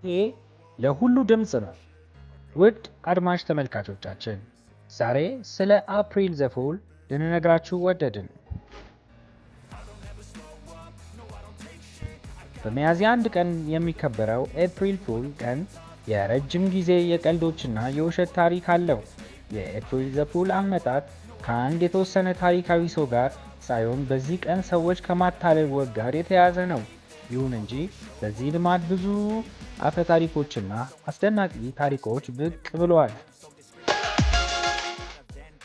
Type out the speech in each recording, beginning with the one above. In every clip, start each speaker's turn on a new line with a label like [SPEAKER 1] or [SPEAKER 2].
[SPEAKER 1] ይሄ ለሁሉ ድምጽ ነው። ውድ አድማጭ ተመልካቾቻችን ዛሬ ስለ አፕሪል ዘፉል ልንነግራችሁ ወደድን። በሚያዝያ 1 ቀን የሚከበረው ኤፕሪል ፉል ቀን የረጅም ጊዜ የቀልዶችና የውሸት ታሪክ አለው። የኤፕሪል ዘፉል አመጣጥ ከአንድ የተወሰነ ታሪካዊ ሰው ጋር ሳይሆን በዚህ ቀን ሰዎች ከማታለል ወግ ጋር የተያያዘ ነው። ይሁን እንጂ በዚህ ልማድ ብዙ አፈ ታሪኮችና አስደናቂ ታሪኮች ብቅ ብለዋል።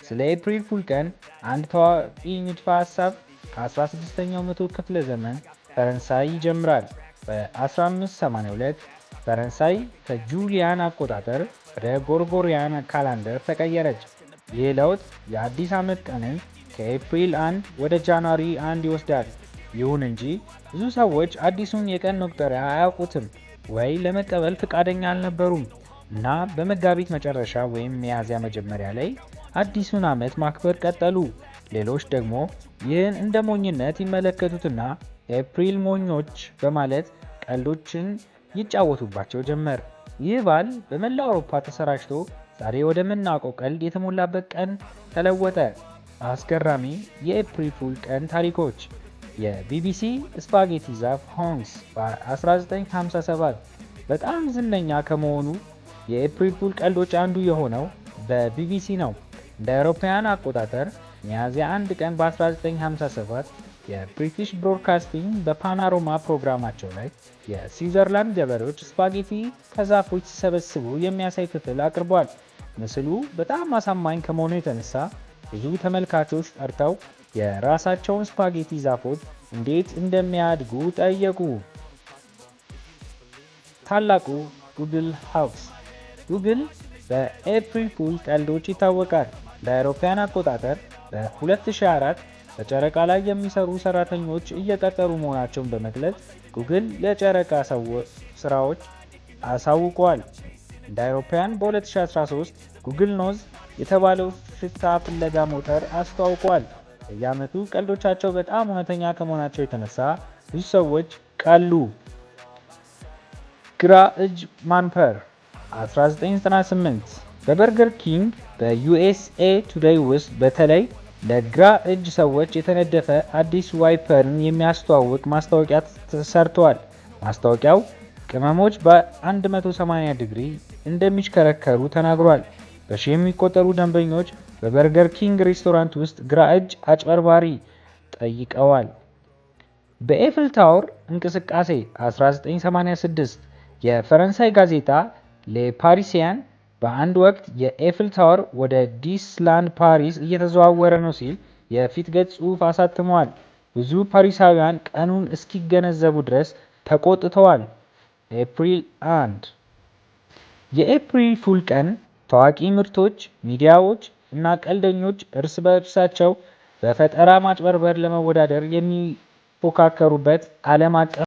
[SPEAKER 1] ስለ ኤፕሪል ፉል ቀን አንድ ታዋቂ ንድፈ ሐሳብ ከ16ኛው መቶ ክፍለ ዘመን ፈረንሳይ ይጀምራል። በ1582 ፈረንሳይ ከጁሊያን አቆጣጠር ወደ ጎርጎሪያን ካላንደር ተቀየረች። ይህ ለውጥ የአዲስ ዓመት ቀንን ከኤፕሪል 1 ወደ ጃንዋሪ 1 ይወስዳል። ይሁን እንጂ ብዙ ሰዎች አዲሱን የቀን መቁጠሪያ አያውቁትም ወይ ለመቀበል ፈቃደኛ አልነበሩም እና በመጋቢት መጨረሻ ወይም ሚያዝያ መጀመሪያ ላይ አዲሱን ዓመት ማክበር ቀጠሉ። ሌሎች ደግሞ ይህን እንደ ሞኝነት ይመለከቱትና ኤፕሪል ሞኞች በማለት ቀልዶችን ይጫወቱባቸው ጀመር። ይህ በዓል በመላው አውሮፓ ተሰራጭቶ ዛሬ ወደምናውቀው ቀልድ የተሞላበት ቀን ተለወጠ። አስገራሚ የኤፕሪል ፉል ቀን ታሪኮች። የቢቢሲ ስፓጌቲ ዛፍ ሆንክስ በ1957 በጣም ዝነኛ ከመሆኑ የኤፕሪል ፉል ቀልዶች አንዱ የሆነው በቢቢሲ ነው። እንደ አውሮፓውያን አቆጣጠር ሚያዝያ 1 ቀን በ1957 የብሪቲሽ ብሮድካስቲንግ በፓናሮማ ፕሮግራማቸው ላይ የስዊዘርላንድ ገበሬዎች ስፓጌቲ ከዛፎች ሲሰበስቡ የሚያሳይ ክፍል አቅርቧል። ምስሉ በጣም አሳማኝ ከመሆኑ የተነሳ ብዙ ተመልካቾች ጠርተው የራሳቸውን ስፓጌቲ ዛፎች እንዴት እንደሚያድጉ ጠየቁ። ታላቁ ጉግል ሃውስ። ጉግል በኤፕሪል ፉል ቀልዶች ይታወቃል። ለአውሮፓውያን አቆጣጠር በ2004 በጨረቃ ላይ የሚሰሩ ሰራተኞች እየቀጠሩ መሆናቸውን በመግለጽ ጉግል ለጨረቃ ስራዎች አሳውቋል። እንደ አውሮፓውያን በ2013 ጉግል ኖዝ የተባለው ሽታ ፍለጋ ሞተር አስተዋውቋል። በየዓመቱ ቀልዶቻቸው በጣም እውነተኛ ከመሆናቸው የተነሳ ብዙ ሰዎች ቀሉ። ግራ እጅ ማንፐር 1998 በበርገር ኪንግ በዩኤስኤ ቱዴይ ውስጥ በተለይ ለግራ እጅ ሰዎች የተነደፈ አዲስ ዋይፐርን የሚያስተዋውቅ ማስታወቂያ ተሰርቷል። ማስታወቂያው ቅመሞች በ180 ዲግሪ እንደሚሽከረከሩ ተናግሯል። በሺህ የሚቆጠሩ ደንበኞች በበርገር ኪንግ ሬስቶራንት ውስጥ ግራ እጅ አጭበርባሪ ጠይቀዋል። በኤፍል ታወር እንቅስቃሴ 1986 የፈረንሳይ ጋዜጣ ሌፓሪሲያን በአንድ ወቅት የኤፍል ታወር ወደ ዲስላንድ ፓሪስ እየተዘዋወረ ነው ሲል የፊት ገጽ ጽሑፍ አሳትመዋል። ብዙ ፓሪሳውያን ቀኑን እስኪገነዘቡ ድረስ ተቆጥተዋል። ኤፕሪል 1 የኤፕሪል ፉል ቀን ታዋቂ ምርቶች፣ ሚዲያዎች እና ቀልደኞች እርስ በእርሳቸው በፈጠራ ማጭበርበር ለመወዳደር የሚፎካከሩበት ዓለም አቀፍ